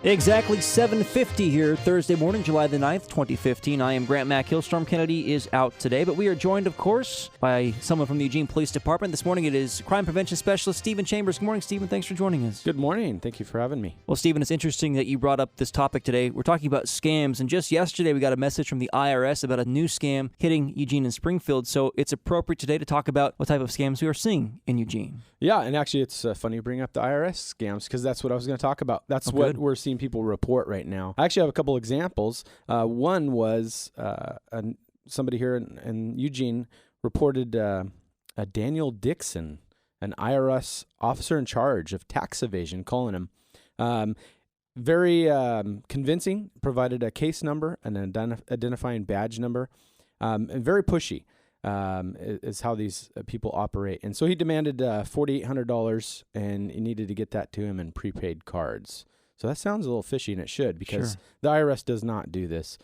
Exactly 7:50 here, Thursday morning, July the 9th, 2015. I am Grant Mack. Hillstorm Kennedy is out today, but we are joined, of course, by someone from the Eugene Police Department. This morning it is Crime Prevention Specialist Stephen Chambers. Good morning, Stephen. Thanks for joining us. Good morning. Thank you for having me. Well, Stephen, it's interesting that you brought up this topic today. We're talking about scams, and just yesterday we got a message from the IRS about a new scam hitting Eugene and Springfield, so it's appropriate today to talk about what type of scams we are seeing in Eugene. Yeah, and actually it's funny you bring up the IRS scams because that's what I was going to talk about. That's what we're seeing people report right now. I actually have a couple examples. One was somebody here in Eugene reported a Daniel Dixon, an IRS officer in charge of tax evasion, calling him. Very convincing, provided a case number, an identifying badge number, and very pushy. Is how these people operate. And so he demanded $4,800 and he needed to get that to him in prepaid cards. So that sounds a little fishy, and it should, because the IRS does not do this.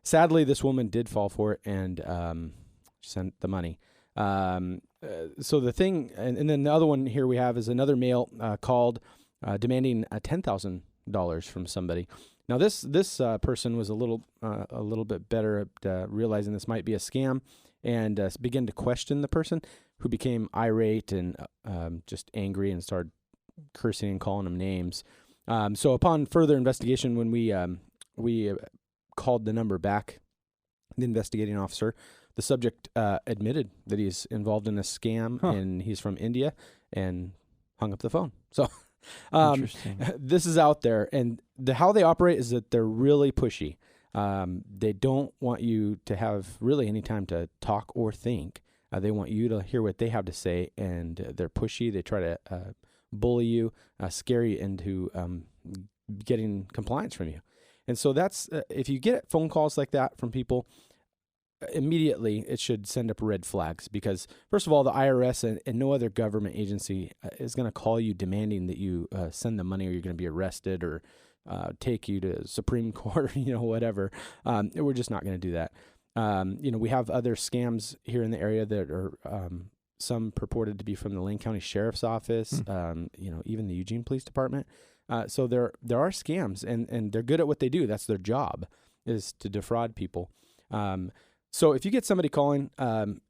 Sadly, this woman did fall for it and sent the money. So the thing, and then the other one here we have is another male called demanding $10,000 from somebody. Now this person was a little bit better at realizing this might be a scam, and began to question the person, who became irate and just angry and started cursing and calling him names. So upon further investigation, when we called the number back, the investigating officer, the subject admitted that he's involved in a scam and he's from India, and hung up the phone. So this is out there, and how they operate is that they're really pushy. They don't want you to have really any time to talk or think. They want you to hear what they have to say, and they're pushy. They try to bully you, scare you into getting compliance from you. And so that's if you get phone calls like that from people, immediately it should send up red flags, because first of all, the IRS and no other government agency is going to call you demanding that you send the money, or you're going to be arrested, or take you to Supreme Court, whatever. We're just not going to do that. We have other scams here in the area that are some purported to be from the Lane County Sheriff's Office, even the Eugene Police Department. So there are scams, and they're good at what they do. That's their job, is to defraud people. So if you get somebody calling,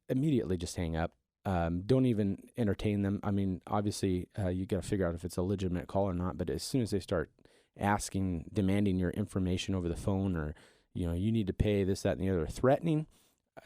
immediately just hang up. Don't even entertain them. I mean, obviously, you got to figure out if it's a legitimate call or not, but as soon as they start demanding your information over the phone, or, you need to pay this, that, and the other, threatening,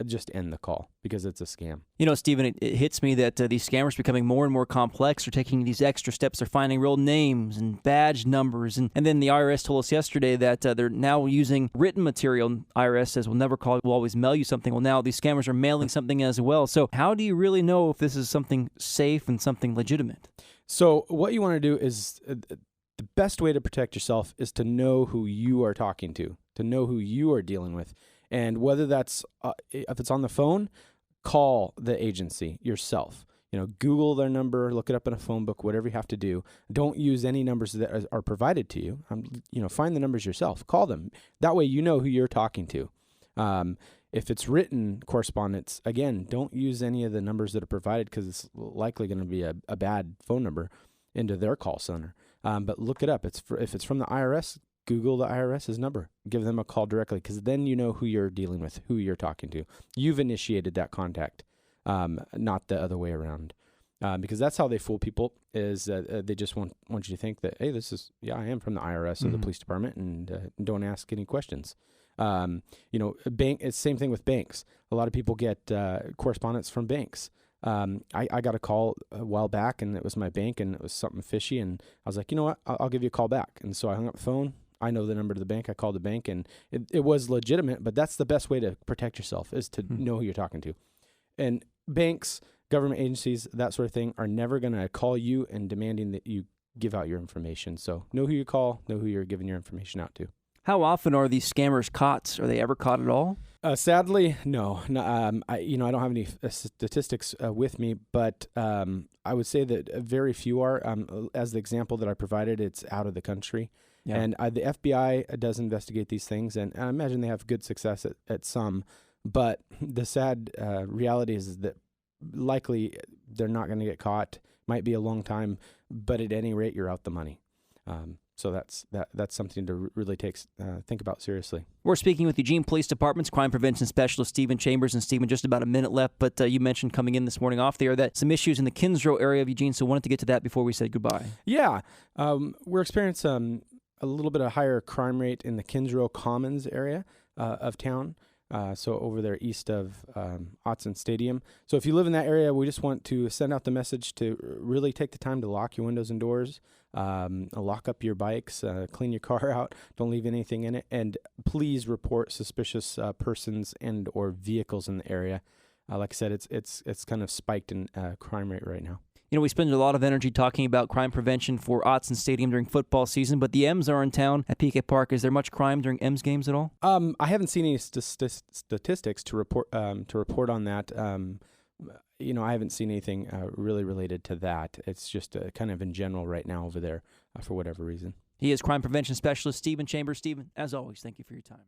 just end the call, because it's a scam. Stephen, it hits me that these scammers are becoming more and more complex. They're taking these extra steps. They're finding real names and badge numbers. And then the IRS told us yesterday that they're now using written material. IRS says, we'll never call you, we'll always mail you something. Well, now these scammers are mailing something as well. So how do you really know if this is something safe and something legitimate? So what you want to do is, the best way to protect yourself is to know who you are talking to know who you are dealing with. And whether that's, if it's on the phone, call the agency yourself. Google their number, look it up in a phone book, whatever you have to do. Don't use any numbers that are provided to you. Find the numbers yourself. Call them. That way you know who you're talking to. If it's written correspondence, again, don't use any of the numbers that are provided, because it's likely going to be a bad phone number into their call center. But look it up. If it's from the IRS, Google the IRS's number. Give them a call directly, because then you know who you're dealing with, who you're talking to. You've initiated that contact, not the other way around. Because that's how they fool people, is they just want you to think that, hey, I am from the IRS or the police department, and don't ask any questions. It's the same thing with banks. A lot of people get correspondence from banks. I got a call a while back, and it was my bank, and it was something fishy, and I was like, you know what, I'll give you a call back. And so I hung up the phone. I know the number to the bank. I called the bank, and it was legitimate, but that's the best way to protect yourself, is to know who you're talking to. And banks, government agencies, that sort of thing, are never going to call you and demanding that you give out your information. So know who you call, know who you're giving your information out to. How often are these scammers caught? Are they ever caught at all? Sadly, no. I don't have any statistics with me, but I would say that very few are. As the example that I provided, it's out of the country. Yeah. And the FBI does investigate these things, and I imagine they have good success at some. But the sad reality is that likely they're not going to get caught. Might be a long time, but at any rate, you're out the money. So that's something to really think about seriously. We're speaking with Eugene Police Department's Crime Prevention Specialist Stephen Chambers. And Stephen, just about a minute left, but you mentioned coming in this morning off the air that some issues in the Kinsrow area of Eugene, so wanted to get to that before we said goodbye. Yeah, we're experiencing a little bit of higher crime rate in the Kinsrow Commons area of town. So over there east of Autzen Stadium. So if you live in that area, we just want to send out the message to really take the time to lock your windows and doors, lock up your bikes, clean your car out, don't leave anything in it, and please report suspicious persons and or vehicles in the area. Like I said, it's kind of spiked in crime rate right now. You know, we spend a lot of energy talking about crime prevention for Autzen Stadium during football season, but the M's are in town at PK Park. Is there much crime during M's games at all? I haven't seen any statistics to report on that. I haven't seen anything really related to that. It's just kind of in general right now over there for whatever reason. He is crime prevention specialist Stephen Chambers. Stephen, as always, thank you for your time.